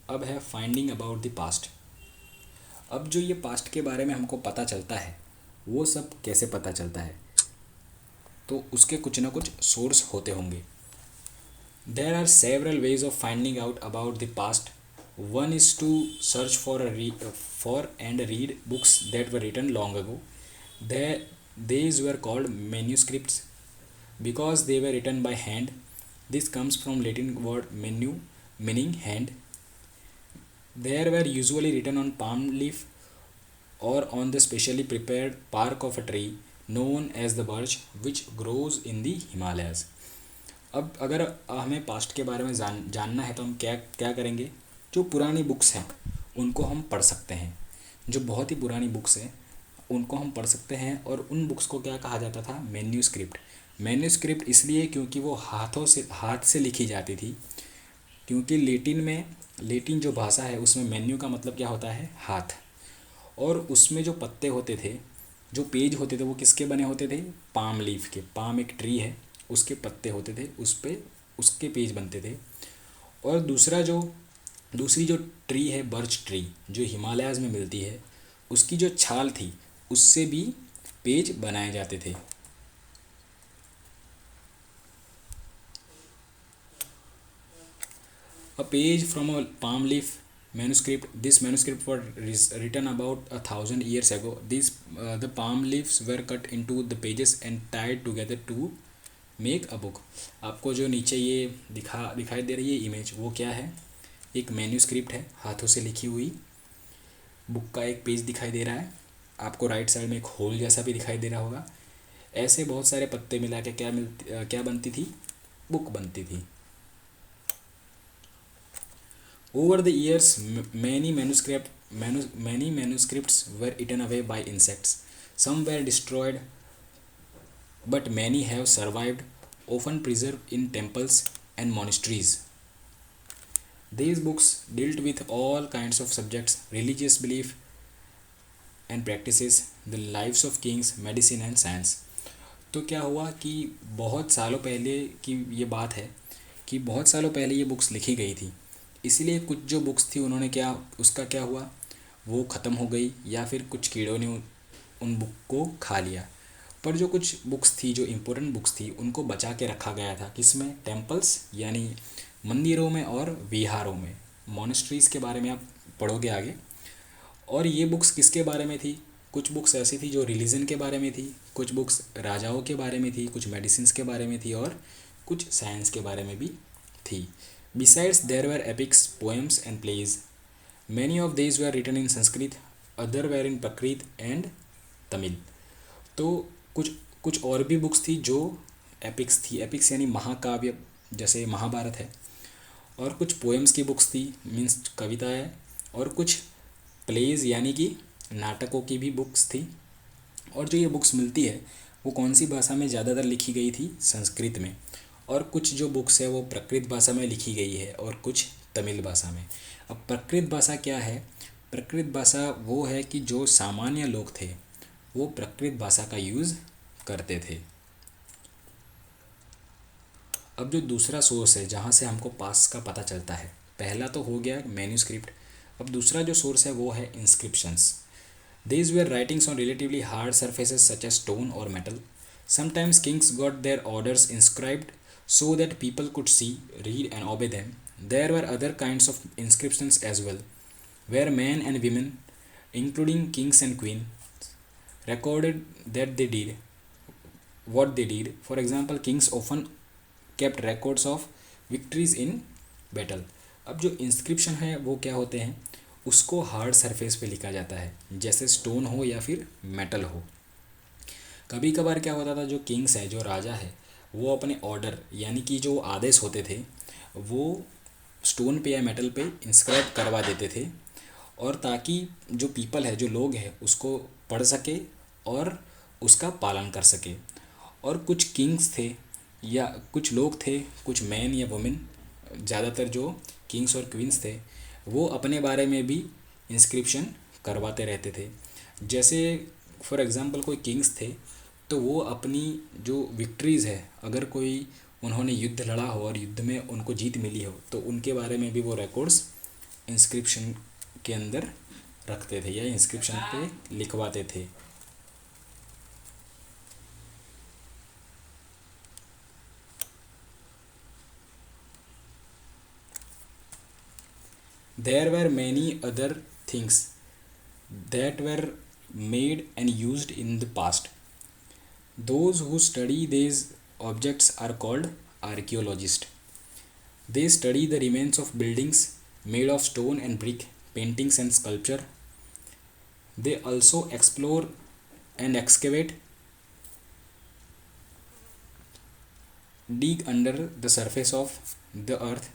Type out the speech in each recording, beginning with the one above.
अब है finding about the past. अब जो ये पास्ट के बारे में हमको पता चलता है वो सब कैसे पता चलता है, तो उसके कुछ ना कुछ सोर्स होते होंगे। There are several ways of finding out about the past. One is to search for and read books that were written long ago. These were called manuscripts because they were written by hand. This comes from Latin word menu, meaning hand. They were usually written on palm leaf or on the specially prepared bark of a tree known as the birch, which grows in the Himalayas. अब अगर हमें past के बारे में जानना है तो हम क्या क्या करेंगे। जो पुरानी बुक्स हैं उनको हम पढ़ सकते हैं। जो बहुत ही पुरानी बुक्स हैं उनको हम पढ़ सकते हैं, और उन बुक्स को क्या कहा जाता था, मैन्यूस्क्रिप्ट। मैन्यूस्क्रिप्ट इसलिए क्योंकि वो हाथ से लिखी जाती थी, क्योंकि लेटिन जो भाषा है उसमें मेन्यू का मतलब क्या होता है, हाथ। और उसमें जो पत्ते होते थे, जो पेज होते थे, वो किसके बने होते थे, पाम लीफ के। पाम एक ट्री है, उसके पत्ते होते थे, उस पे उसके पेज बनते थे। और दूसरी जो ट्री है, बर्च ट्री, जो हिमालयाज़ में मिलती है, उसकी जो छाल थी उससे भी पेज बनाए जाते थे। A page from a palm leaf manuscript. This manuscript was written about 1,000 years ago. The palm leaves were cut into the pages and tied together to make a book. आपको जो नीचे ये दिखाई दे रही है इमेज, वो क्या है, एक मैन्यूस्क्रिप्ट है, हाथों से लिखी हुई बुक का एक पेज दिखाई दे रहा है। आपको राइट साइड में एक होल जैसा भी दिखाई दे रहा होगा। ऐसे बहुत सारे पत्ते मिला के क्या बनती थी, बुक बनती थी। Over the years, many manuscripts were eaten away by insects. Some were destroyed, but many have survived, often preserved in temples and monasteries. These books dealt with all kinds of subjects: religious belief and practices, the lives of kings, medicine and science. तो क्या हुआ कि बहुत सालों पहले की ये बात है कि बहुत सालों पहले ये बुक्स लिखी गई थी, इसलिए कुछ जो बुक्स थी उन्होंने उसका क्या हुआ, वो ख़त्म हो गई, या फिर कुछ कीड़ों ने उन बुक को खा लिया। पर जो कुछ बुक्स थी, जो इम्पोर्टेंट बुक्स थी, उनको बचा के रखा गया था, किसमें, टेम्पल्स यानी मंदिरों में और विहारों में। मोनेस्ट्रीज़ के बारे में आप पढ़ोगे आगे। और ये बुक्स किसके बारे में थी, कुछ बुक्स ऐसी थी जो रिलीजन के बारे में थी, कुछ बुक्स राजाओं के बारे में थी, कुछ मेडिसिन के बारे में थी, और कुछ साइंस के बारे में भी थी। Besides, there were epics, poems, and plays. Many of these were written in Sanskrit, other were in Prakrit and Tamil. तो कुछ कुछ और भी बुक्स थी जो एपिक्स थी। एपिक्स यानी महाकाव्य, जैसे महाभारत है। और कुछ पोएम्स की बुक्स थी, मीन्स कविताएँ। और कुछ प्लेज यानी कि नाटकों की भी बुक्स थी। और जो ये बुक्स मिलती है वो कौन सी भाषा में ज़्यादातर लिखी गई थी, संस्कृत में। और कुछ जो बुक्स है वो प्राकृत भाषा में लिखी गई है, और कुछ तमिल भाषा में। अब प्राकृत भाषा क्या है, प्राकृत भाषा वो है कि जो सामान्य लोग थे वो प्राकृत भाषा का यूज़ करते थे। अब जो दूसरा सोर्स है जहाँ से हमको पास्ट का पता चलता है, पहला तो हो गया मैन्यूस्क्रिप्ट। अब दूसरा जो सोर्स है वो है inscriptions. These were writings on relatively hard surfaces such as stone or metal. Sometimes kings got their orders inscribed so that people could see, read, and obey them. There were other kinds of inscriptions as well, where men and women, including kings and queens, recorded that they did what they did. For example, kings often kept records of victories in battle. अब जो inscription है वो क्या होते हैं, उसको hard surface पे लिखा जाता है, जैसे स्टोन हो या फिर मेटल हो। कभी कभार क्या होता था, जो किंग्स है, जो राजा है, वो अपने ऑर्डर यानी कि जो आदेश होते थे वो स्टोन पे या मेटल पे इंस्क्राइब करवा देते थे, और ताकि जो पीपल है, जो लोग हैं, उसको पढ़ सके और उसका पालन कर सके। और कुछ किंग्स थे या कुछ लोग थे, कुछ मैन या वुमेन, ज़्यादातर जो किंग्स और क्वींस थे, वो अपने बारे में भी इंस्क्रिप्शन करवाते रहते थे। जैसे फॉर एग्ज़ाम्पल कोई किंग्स थे तो वो अपनी जो विक्ट्रीज़ है, अगर उन्होंने युद्ध लड़ा हो और युद्ध में उनको जीत मिली हो, तो उनके बारे में भी वो रिकॉर्ड्स इंस्क्रिप्शन के अंदर रखते थे या इंस्क्रिप्शन पे लिखवाते थे। There were many other things that were made and used in the past. Those who study these objects are called archaeologists. They study the remains of buildings made of stone and brick, paintings and sculpture. They also explore and excavate, dig under the surface of the earth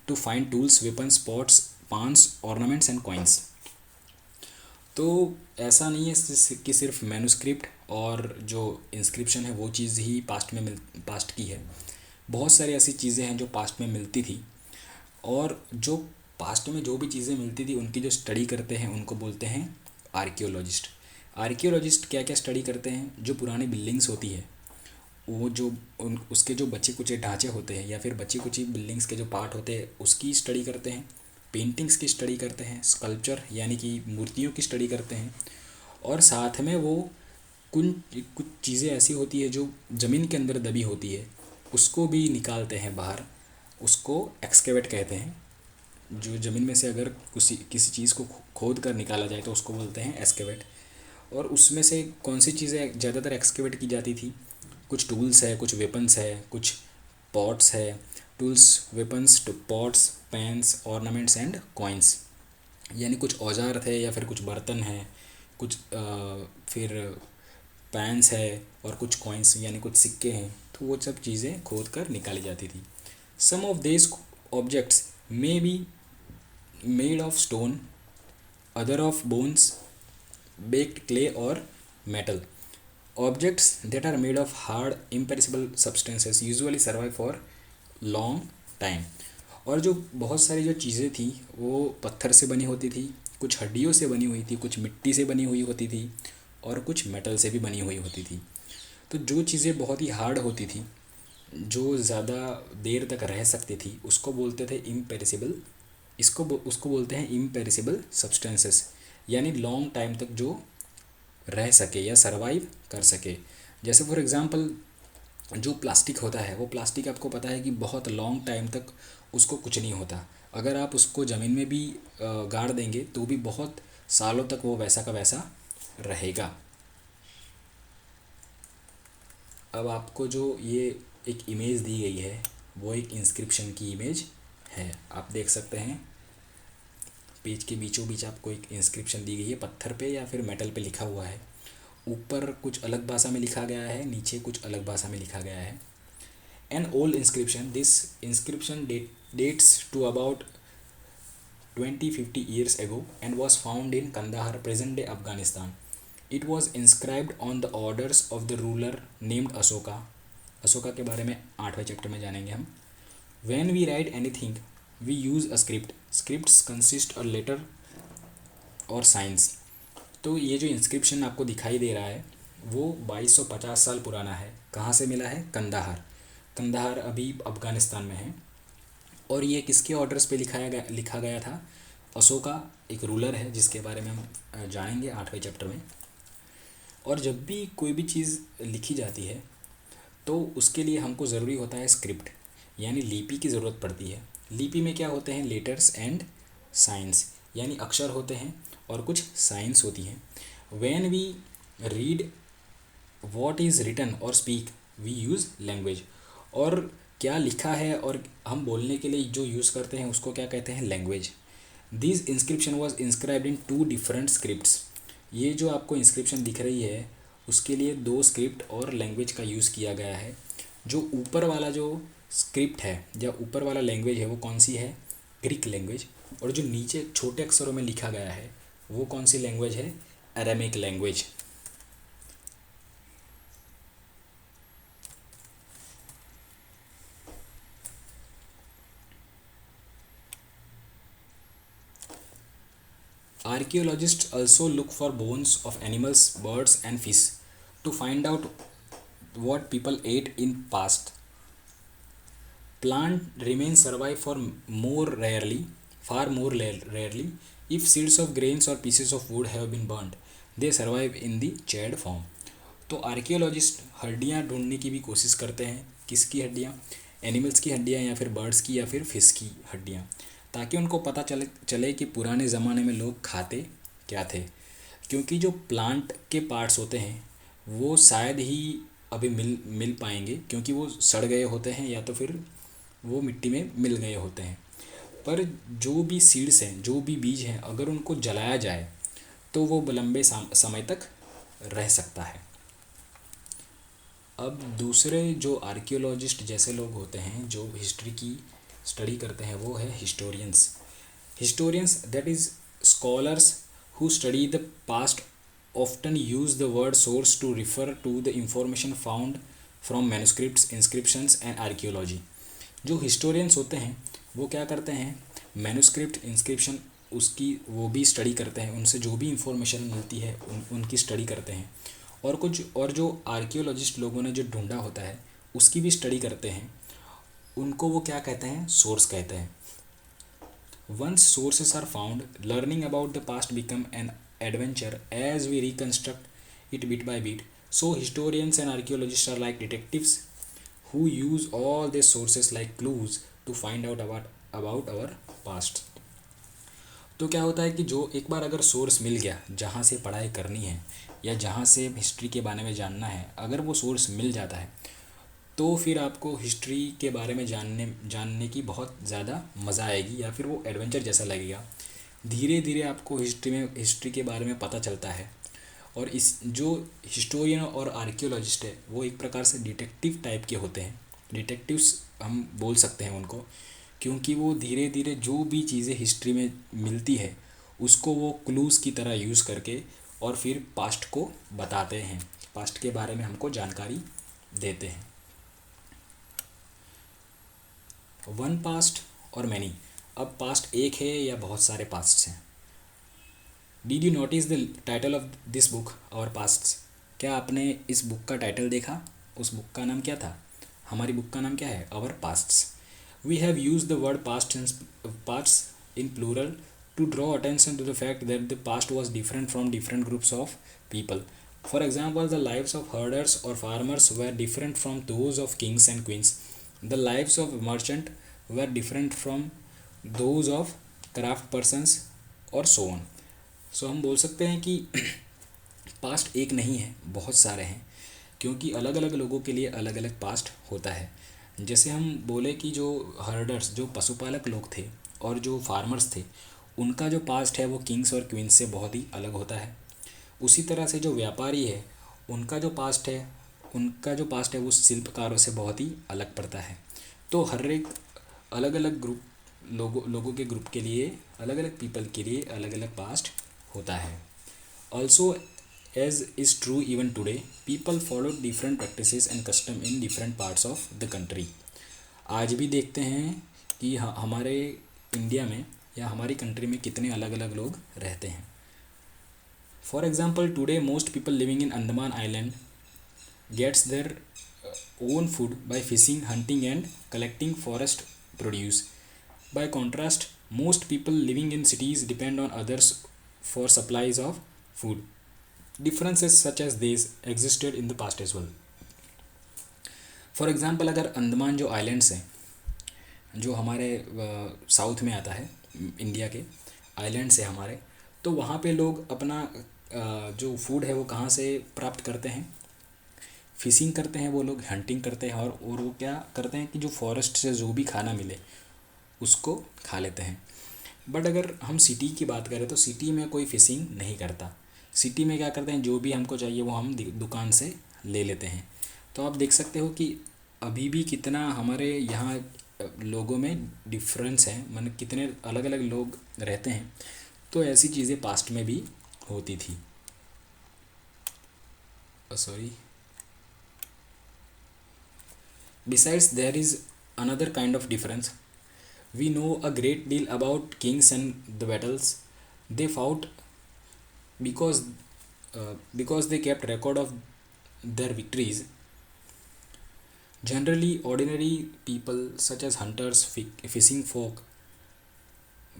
to find tools, weapons, pots, pans, ornaments and coins. तो ऐसा नहीं है कि सिर्फ manuscript और जो inscription है वो चीज़ ही पास्ट की है। बहुत सारी ऐसी चीज़ें हैं जो पास्ट में मिलती थी, और जो पास्ट में जो भी चीज़ें मिलती थी उनकी जो स्टडी करते हैं उनको बोलते हैं आर्कियोलॉजिस्ट। आर्कियोलॉजिस्ट क्या क्या स्टडी करते हैं? जो पुरानी बिल्डिंग्स होती है वो जो उसके जो बचे कुचे ढांचे होते हैं या फिर बची कुची बिल्डिंग्स के जो पार्ट होते हैं उसकी स्टडी करते हैं, पेंटिंग्स की स्टडी करते हैं, स्कल्पचर यानी कि मूर्तियों की स्टडी करते हैं, और साथ में वो कुछ चीज़ें ऐसी होती है जो ज़मीन के अंदर दबी होती है उसको भी निकालते हैं बाहर, उसको एक्सकेवेट कहते हैं। जो ज़मीन में से अगर किसी चीज़ को खोद कर निकाला जाए तो उसको बोलते हैं एक्सकेवेट। और उसमें से कौन सी चीज़ें ज़्यादातर एक्सकेवेट की जाती थी? कुछ टूल्स है, कुछ वेपन्स है, कुछ पॉट्स है, tools, weapons, pots, pans, ornaments and coins, यानी कुछ औजार थे या फिर कुछ बर्तन हैं, कुछ फिर पैंस है और कुछ कॉइन्स यानी कुछ सिक्के हैं, तो वो सब चीज़ें खोद कर निकाली जाती थी। Some of this objects may be made of stone, other of bones, baked clay or metal. Objects that are made of hard imperishable substances usually survive for long time. और जो बहुत सारी जो चीज़ें थी वो पत्थर से बनी होती थी, कुछ हड्डियों से बनी हुई थी, कुछ मिट्टी से बनी हुई होती थी और कुछ मेटल से भी बनी हुई होती थी। तो जो चीज़ें बहुत ही हार्ड होती थी, जो ज़्यादा देर तक रह सकती थी, उसको बोलते थे इम्पेरिसिबल, उसको बोलते हैं इम्पेरिसिबल सब्सटेंसेस, यानी लॉन्ग टाइम तक जो रह सके या सरवाइव कर सके। जैसे फॉर एग्ज़ाम्पल जो प्लास्टिक होता है, वो प्लास्टिक आपको पता है कि बहुत लॉन्ग टाइम तक उसको कुछ नहीं होता, अगर आप उसको ज़मीन में भी गाड़ देंगे तो भी बहुत सालों तक वो वैसा का वैसा रहेगा। अब आपको जो ये एक इमेज दी गई है वो एक इंस्क्रिप्शन की इमेज है, आप देख सकते हैं पेज के बीचों बीच आपको एक इंस्क्रिप्शन दी गई है, पत्थर पे या फिर मेटल पे लिखा हुआ है। ऊपर कुछ अलग भाषा में लिखा गया है, नीचे कुछ अलग भाषा में लिखा गया है। An old inscription, this inscription dates to about 20-50 years ago and was found in Kandahar, present day Afghanistan. It was inscribed on the orders of the ruler named Ashoka. Ashoka के बारे में 8वें चैप्टर में जानेंगे हम। When we write anything, we use a script. Scripts consist a letter और science. तो ये जो इंस्क्रिप्शन आपको दिखाई दे रहा है वो 2250 साल पुराना है। कहाँ से मिला है? कंदाहार। कंदाहार अभी अफ़गानिस्तान में है। और ये किसके ऑर्डर्स पे लिखा गया था? अशोका एक रूलर है जिसके बारे में हम जानेंगे 8वें चैप्टर में। और जब भी कोई भी चीज़ लिखी जाती है तो उसके लिए हमको ज़रूरी होता है स्क्रिप्ट, यानी लिपि की ज़रूरत पड़ती है। लिपि में क्या होते हैं? लेटर्स एंड साइंस, यानी अक्षर होते हैं और कुछ साइंस होती हैं। When we read what is written और स्पीक वी यूज़ लैंग्वेज। और क्या लिखा है और हम बोलने के लिए जो यूज़ करते हैं उसको क्या कहते हैं? Language. This inscription was inscribed in 2 different scripts. ये जो आपको इंस्क्रिप्शन दिख रही है उसके लिए 2 स्क्रिप्ट और लैंग्वेज का यूज़ किया गया है। जो ऊपर वाला जो स्क्रिप्ट है या ऊपर वाला लैंग्वेज है वो कौन सी है? Greek language. और जो नीचे छोटे अक्षरों में लिखा गया है वो कौन सी लैंग्वेज है? Aramaic language. Archaeologists also look for bones of animals, birds and fish to find out what people ate in past. Plant remains survive for more rarely. far more rarely. If seeds of grains or pieces of wood have been burnt, they survive in the charred form. तो archaeologist हड्डियाँ ढूंढने की भी कोशिश करते हैं। किसकी हड्डियाँ? एनिमल्स की हड्डियाँ या फिर बर्ड्स की या फिर फिश की हड्डियाँ, ताकि उनको पता चले कि पुराने ज़माने में लोग खाते क्या थे। क्योंकि जो प्लांट के पार्ट्स होते हैं वो शायद ही अभी मिल पाएंगे, क्योंकि वो सड़ गए होते हैं या तो फिर वो मिट्टी में मिल गए होते हैं। पर जो भी सीड्स हैं, जो भी बीज हैं, अगर उनको जलाया जाए तो वो लंबे समय तक रह सकता है। अब दूसरे जो आर्कियोलॉजिस्ट जैसे लोग होते हैं जो हिस्ट्री की स्टडी करते हैं वो है historians. Historians that is scholars who study the past often use the word source to refer to the information found from manuscripts, inscriptions and archaeology। जो historians होते हैं वो क्या करते हैं, मैन्युस्क्रिप्ट, इंस्क्रिप्शन उसकी वो भी स्टडी करते हैं, उनसे जो भी इंफॉर्मेशन मिलती है उनकी स्टडी करते हैं। और जो आर्कियोलॉजिस्ट लोगों ने जो ढूंढा होता है उसकी भी स्टडी करते हैं। उनको वो क्या कहते हैं, सोर्स कहते हैं। Once sources are found, learning about the past become an adventure as we reconstruct it bit by bit. So historians and archaeologists are like detectives who use all these sources like clues to find out about our past। तो क्या होता है कि जो एक बार अगर source मिल गया, जहाँ से पढ़ाई करनी है या जहाँ से हिस्ट्री के बारे में जानना है, अगर वो सोर्स मिल जाता है तो फिर आपको हिस्ट्री के बारे में जानने की बहुत ज़्यादा मज़ा आएगी, या फिर वो एडवेंचर जैसा लगेगा। धीरे धीरे आपको हिस्ट्री के बारे में पता चलता है। और इस जो हिस्टोरियन और आर्कियोलॉजिस्ट है वो एक प्रकार से डिटेक्टिव टाइप के होते हैं। डिटेक्टिव्स हम बोल सकते हैं उनको, क्योंकि वो धीरे धीरे जो भी चीज़ें हिस्ट्री में मिलती है उसको वो क्लूज़ की तरह यूज़ करके और फिर पास्ट को बताते हैं, पास्ट के बारे में हमको जानकारी देते हैं। वन पास्ट और मैनी। अब पास्ट एक है या बहुत सारे पास्ट हैं। Did you notice the title of this book our past? क्या आपने इस बुक का टाइटल देखा? उस बुक का नाम क्या था? हमारी बुक का नाम क्या है? Our pasts. We have use the word past in plural to draw attention to the fact that the past was different from different groups of people. For example, the lives of herders और farmers were different from those of kings and queens. The lives of merchant were different from those of craft persons और so on। So हम बोल सकते हैं कि past एक नहीं है, बहुत सारे हैं, क्योंकि अलग अलग लोगों के लिए अलग अलग पास्ट होता है। जैसे हम बोले कि जो हर्डर्स, जो पशुपालक लोग थे और जो फार्मर्स थे, उनका जो पास्ट है वो किंग्स और क्वींस से बहुत ही अलग होता है। उसी तरह से जो व्यापारी है उनका जो पास्ट है वो शिल्पकारों से बहुत ही अलग पड़ता है। तो हर एक अलग अलग ग्रुप लोगों के ग्रुप के लिए, अलग अलग पीपल के लिए अलग अलग पास्ट होता है। Also as is true even today, people follow different practices and custom in different parts of the country. आज भी देखते हैं कि हमारे इंडिया में या हमारी कंट्री में कितने अलग अलग लोग रहते हैं। For example, today most people living in Andaman island gets their own food by fishing, hunting and collecting forest produce. By contrast, most people living in cities depend on others for supplies of food. Differences such as these existed in the past as well. For example, अगर अंडमान जो islands हैं, जो हमारे south में आता है, India के islands है हमारे, तो वहाँ पे लोग अपना जो फूड है वो कहाँ से प्राप्त करते हैं? फिशिंग करते हैं वो लोग, हंटिंग करते हैं, और वो क्या करते हैं कि जो फॉरेस्ट से जो भी खाना मिले उसको खा लेते हैं। बट अगर हम सिटी की बात करें तो सिटी में कोई फिशिंग नहीं करता। सिटी में क्या करते हैं, जो भी हमको चाहिए वो हम दुकान से ले लेते हैं। तो आप देख सकते हो कि अभी भी कितना हमारे यहाँ लोगों में डिफरेंस है, मतलब कितने अलग अलग लोग रहते हैं। तो ऐसी चीज़ें पास्ट में भी होती थी। Sorry. Besides, there is another kind of difference. We know a great deal about kings and the battles they fought because they kept record of their victories. Generally, ordinary people such as hunters, fishing folk,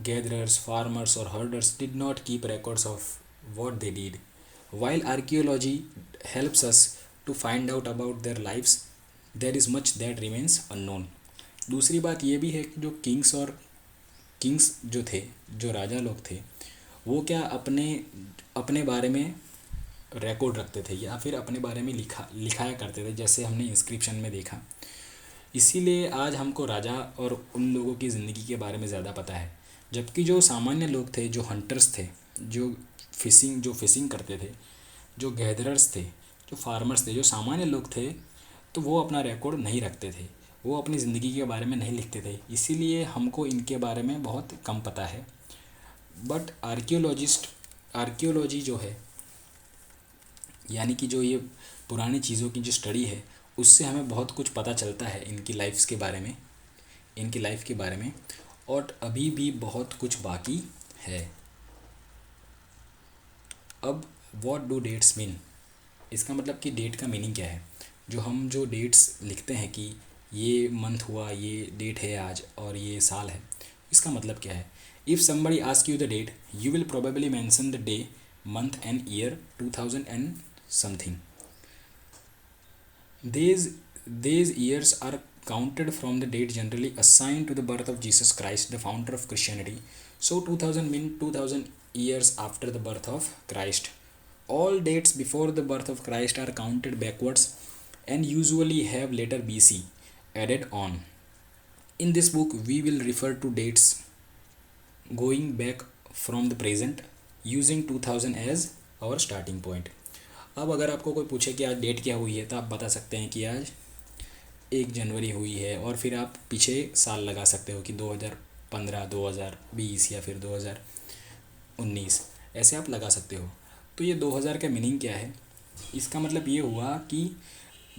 gatherers, farmers, or herders did not keep records of what they did. While archaeology helps us to find out about their lives, there is much that remains unknown. दूसरी बात ये भी है कि जो Kings जो थे, जो राजा लोग थे, वो क्या अपने अपने बारे में रिकॉर्ड रखते थे या फिर अपने बारे में लिखाया करते थे, जैसे हमने इंस्क्रिप्शन में देखा। इसीलिए आज हमको राजा और उन लोगों की ज़िंदगी के बारे में ज़्यादा पता है, जबकि जो सामान्य लोग थे, जो हंटर्स थे, जो फिशिंग करते थे, जो गैदरर्स थे, जो फार्मर्स थे, जो सामान्य लोग थे, तो वो अपना रिकॉर्ड नहीं रखते थे, वो अपनी ज़िंदगी के बारे में नहीं लिखते थे। इसीलिए हमको इनके बारे में बहुत कम पता है। बट आर्कियोलॉजी जो है, यानी कि जो ये पुरानी चीज़ों की जो स्टडी है, उससे हमें बहुत कुछ पता चलता है इनकी लाइफ के बारे में, और अभी भी बहुत कुछ बाकी है। अब व्हाट डू डेट्स मीन, इसका मतलब कि डेट का मीनिंग क्या है। जो डेट्स लिखते हैं कि ये मंथ हुआ, ये डेट है आज और ये साल है, इसका मतलब क्या है। If somebody ask you the date, you will probably mention the day, month and year 2000 and something. These years are counted from the date generally assigned to the birth of Jesus Christ, the founder of Christianity. So 2000 mean 2000 years after the birth of Christ. All dates before the birth of Christ are counted backwards and usually have letter BC added on. In this book, we will refer to dates going back from the present using 2000 as our starting point. अब अगर आपको कोई पूछे कि आज date क्या हुई है, तो आप बता सकते हैं कि आज 1 जनवरी हुई है, और फिर आप पीछे साल लगा सकते हो कि 2015, 2020 या फिर 2019, ऐसे आप लगा सकते हो। तो ये 2000 का मीनिंग क्या है, इसका मतलब ये हुआ कि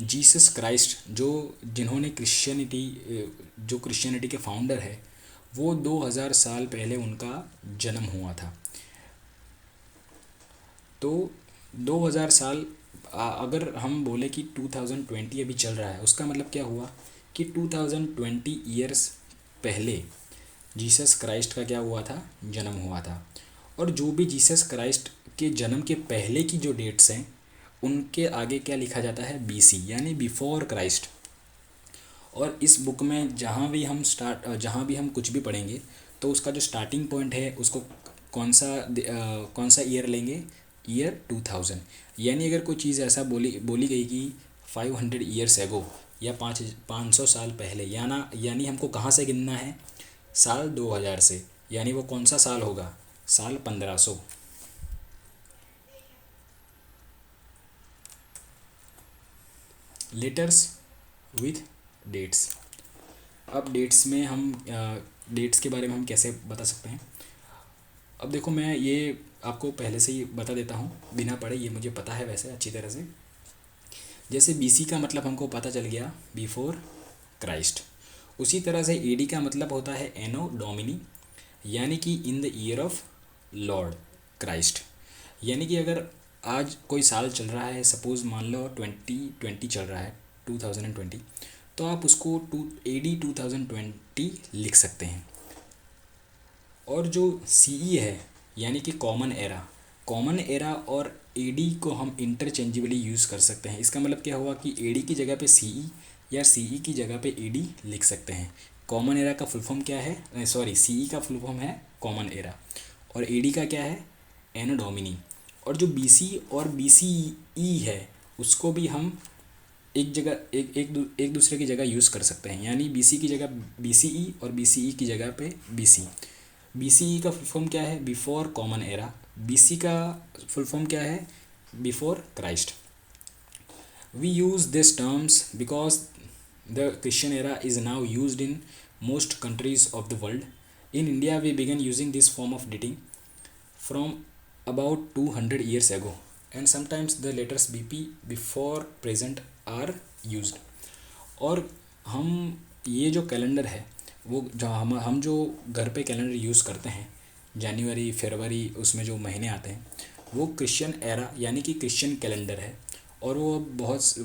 जीसस क्राइस्ट जिन्होंने क्रिश्चियनिटी के फाउंडर है, वो 2000 साल पहले उनका जन्म हुआ था। तो 2000 साल, अगर हम बोले कि 2020 अभी चल रहा है, उसका मतलब क्या हुआ कि 2020 ईयर्स पहले जीसस क्राइस्ट का क्या हुआ था, जन्म हुआ था। और जो भी जीसस क्राइस्ट के जन्म के पहले की जो डेट्स हैं, उनके आगे क्या लिखा जाता है, BC, यानी बिफोर क्राइस्ट। और इस बुक में जहाँ भी हम कुछ भी पढ़ेंगे, तो उसका जो स्टार्टिंग पॉइंट है, उसको कौन सा ईयर लेंगे, ईयर 2000। यानी अगर कोई चीज़ ऐसा बोली गई कि 500 ईयर्स एगो, या 500 साल पहले, यानी हमको कहाँ से गिनना है, साल 2000 से। यानी वो कौन सा साल होगा, साल 1500। Letters with dates. अब डेट्स के बारे में हम कैसे बता सकते हैं। अब देखो, मैं ये आपको पहले से ही बता देता हूँ बिना पढ़े, ये मुझे पता है वैसे अच्छी तरह से। जैसे BC का मतलब हमको पता चल गया, बिफोर क्राइस्ट। उसी तरह से AD का मतलब होता है एनो डोमिनी, यानी कि in the year of Lord Christ. यानी कि अगर आज कोई साल चल रहा है, सपोज़ मान लो 2020 चल रहा है, 2020, तो आप उसको AD 2020 लिख सकते हैं। और जो CE है, यानी कि कॉमन एरा और AD को हम इंटरचेंजेबली यूज़ कर सकते हैं। इसका मतलब क्या हुआ कि AD की जगह पे CE या CE की जगह पे AD लिख सकते हैं। कॉमन एरा का फुल फॉर्म क्या है, CE का फुल फॉर्म है कॉमन एरा, और AD का क्या है, एनो डोमिनी। और जो BC और BCE है, उसको भी हम एक दूसरे की जगह यूज़ कर सकते हैं। यानी BC की जगह BCE और BCE की जगह पे BC। BCE का फुल फॉर्म क्या है, बिफोर कॉमन एरा। BC का फुल फॉर्म क्या है, before Christ. We use this terms because the Christian era is now used in most countries of the world. In India, we began using this form of dating from about 200 years ago, and sometimes the letters BP before present are used. और हम ये जो calendar है, वो जो हम जो घर पे कैलेंडर यूज़ करते हैं, जनवरी फरवरी, उसमें जो महीने आते हैं, वो क्रिश्चियन एरा यानी कि क्रिश्चियन कैलेंडर है। और वो बहुत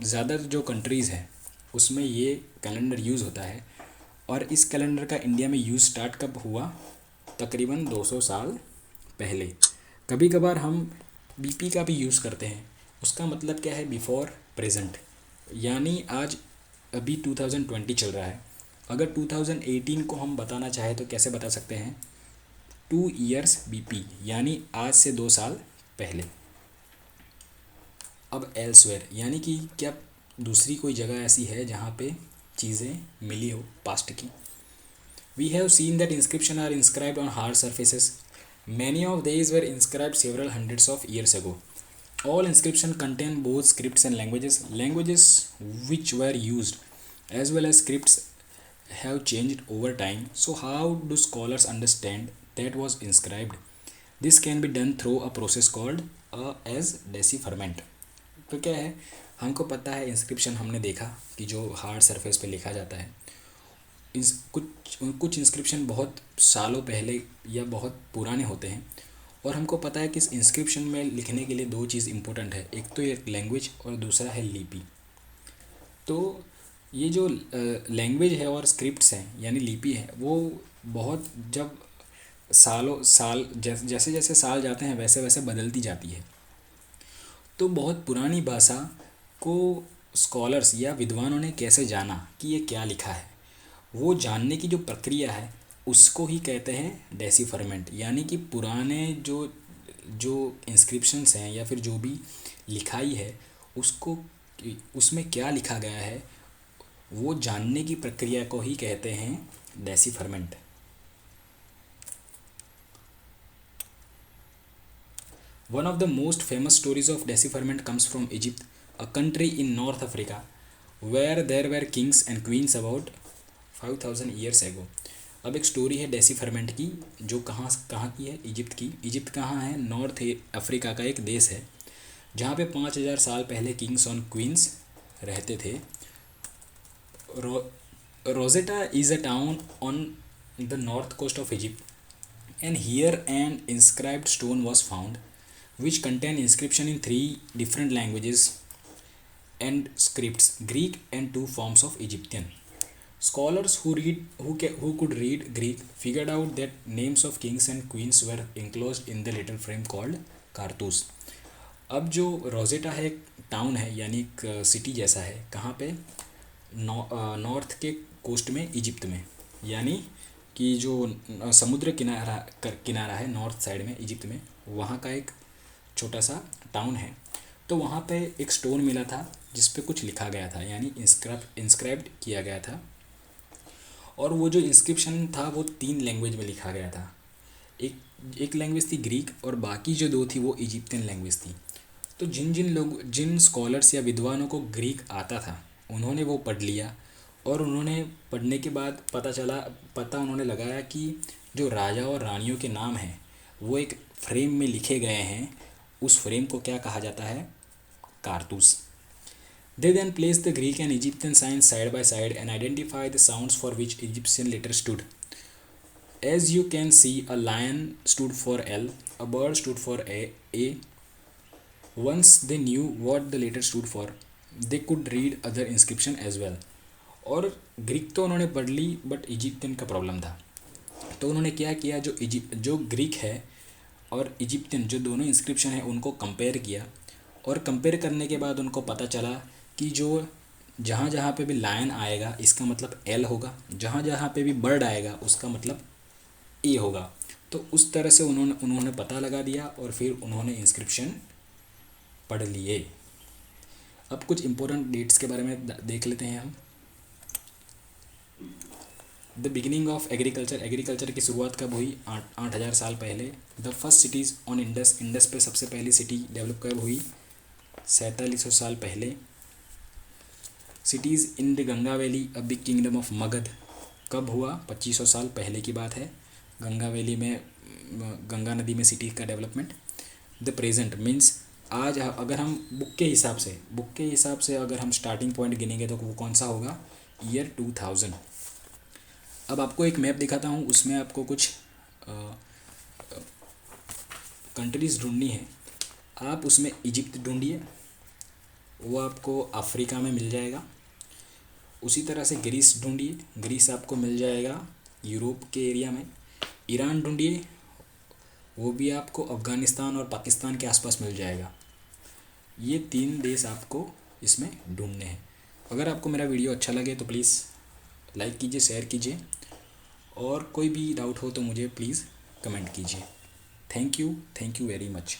ज़्यादा जो कंट्रीज़ हैं, उसमें ये कैलेंडर यूज़ होता है। और इस कैलेंडर का इंडिया में यूज़ स्टार्ट कब हुआ, तकरीबन 200 साल पहले। कभी कभार हम बीपी का भी यूज़ करते हैं। उसका मतलब क्या है? बिफोर प्रेजेंट, यानी आज अभी 2020 चल रहा है। अगर 2018 को हम बताना चाहें तो कैसे बता सकते हैं? 2 years बीपी, यानी आज से 2 साल पहले। अब एल्सवेयर यानी कि क्या दूसरी कोई जगह ऐसी है जहाँ पे चीज़ें मिली हो पास्ट की। We have seen that inscriptions are inscribed on hard surfaces. Many of these were inscribed several hundreds of years ago. All inscriptions contain both scripts and languages which were used, as well as scripts have changed over time. So, how do scholars understand that was inscribed? This can be done through a process called as decipherment. तो क्या है? हमको पता है inscription, हमने देखा कि जो हार्ड सरफेस पे लिखा जाता है, कुछ इंस्क्रिप्शन बहुत सालों पहले या बहुत पुराने होते हैं। और हमको पता है कि इस इंस्क्रिप्शन में लिखने के लिए दो चीज़ इम्पोर्टेंट है, एक तो एक लैंग्वेज और दूसरा है लिपि। तो ये जो लैंग्वेज है और स्क्रिप्ट्स हैं यानी लिपि है, वो बहुत जब साल जैसे जैसे साल जाते हैं वैसे वैसे बदलती जाती है। तो बहुत पुरानी भाषा को स्कॉलर्स या विद्वानों ने कैसे जाना कि ये क्या लिखा है, वो जानने की जो प्रक्रिया है उसको ही कहते हैं डेसिफरमेंट। यानी कि पुराने जो जो इंस्क्रिप्शंस हैं या फिर जो भी लिखाई है उसको, उसमें क्या लिखा गया है, वो जानने की प्रक्रिया को ही कहते हैं डेसिफरमेंट। One of the most famous stories of decipherment comes from Egypt, a country in North Africa, where there were kings and queens about 5000 years ago. अब एक स्टोरी है डेसिफरमेंट की, जो कहाँ कहाँ की है? इजिप्ट की। इजिप्ट कहाँ है? नॉर्थ अफ्रीका का एक देश है जहाँ पे 5000 साल पहले किंग्स और क्वींस रहते थे। Rosetta is a town on the north coast of Egypt and here an inscribed stone was found which contain inscription in 3 different languages and scripts, Greek and 2 forms of Egyptian. Scholars who could read Greek figured out that names of kings and queens were enclosed in the little frame called कारतूस। अब जो Rosetta है एक town है यानी एक city जैसा है, कहाँ पे? नॉर्थ के कोस्ट में, इजिप्ट में, यानी कि जो समुद्र किनारा है नॉर्थ साइड में इजिप्ट में, वहाँ का एक छोटा सा टाउन है। तो वहाँ पे एक स्टोन मिला था जिस पे कुछ लिखा गया था, यानी इंस्क्राइब्ड किया गया था। और वो जो इंस्क्रिप्शन था वो 3 लैंग्वेज में लिखा गया था। एक लैंग्वेज थी ग्रीक और बाकी जो 2 थी वो इजिप्टियन लैंग्वेज थी। तो जिन स्कॉलर्स या विद्वानों को ग्रीक आता था उन्होंने वो पढ़ लिया, और उन्होंने पढ़ने के बाद पता उन्होंने लगाया कि जो राजा और रानियों के नाम हैं वो एक फ्रेम में लिखे गए हैं। उस फ्रेम को क्या कहा जाता है? कारतूस। They then placed the Greek and Egyptian signs side by side and identified the sounds for which Egyptian letters stood. As you can see, a lion stood for L, a bird stood for A. Once they knew what the letter stood for, they could read other inscription as well. और Greek तो उन्होंने पढ़ ली, but Egyptian का problem था। तो उन्होंने क्या किया, जो ग्रीक है और इजिप्टियन जो दोनों इंस्क्रिप्शन है उनको कंपेयर किया, और कंपेयर करने के बाद उनको पता चला कि जो जहाँ जहाँ पे भी लायन आएगा इसका मतलब एल होगा, जहाँ जहाँ पे भी बर्ड आएगा उसका मतलब ए होगा। तो उस तरह से उन्होंने पता लगा दिया और फिर उन्होंने इंस्क्रिप्शन पढ़ लिए। अब कुछ इम्पोर्टेंट डेट्स के बारे में देख लेते हैं हम। द बिगिनिंग ऑफ एग्रीकल्चर की शुरुआत कब हुई? 8000 साल पहले। The first cities on Indus पे सबसे पहली सिटी डेवलप कब हुई? 4700 साल पहले। Cities in the Ganga valley, a big kingdom of Magadh, कब हुआ? 2500 साल पहले की बात है। गंगा वैली में, गंगा नदी में सिटी का डेवलपमेंट। द प्रेजेंट मीन्स आज अगर हम बुक के हिसाब से अगर हम स्टार्टिंग पॉइंट गिनेंगे तो वो कौन सा होगा? ईयर 2000। अब आपको एक मैप दिखाता हूँ, उसमें आपको कुछ कंट्रीज़ ढूंढनी है। आप उसमें इजिप्ट ढूंढिए, वो आपको अफ्रीका में मिल जाएगा। उसी तरह से ग्रीस ढूंढिए, ग्रीस आपको मिल जाएगा यूरोप के एरिया में। ईरान ढूंढिए, वो भी आपको अफ़गानिस्तान और पाकिस्तान के आसपास मिल जाएगा। ये 3 देश आपको इसमें ढूंढने हैं। अगर आपको मेरा वीडियो अच्छा लगे तो प्लीज़ लाइक कीजिए, शेयर कीजिए, और कोई भी डाउट हो तो मुझे प्लीज़ कमेंट कीजिए। Thank you very much.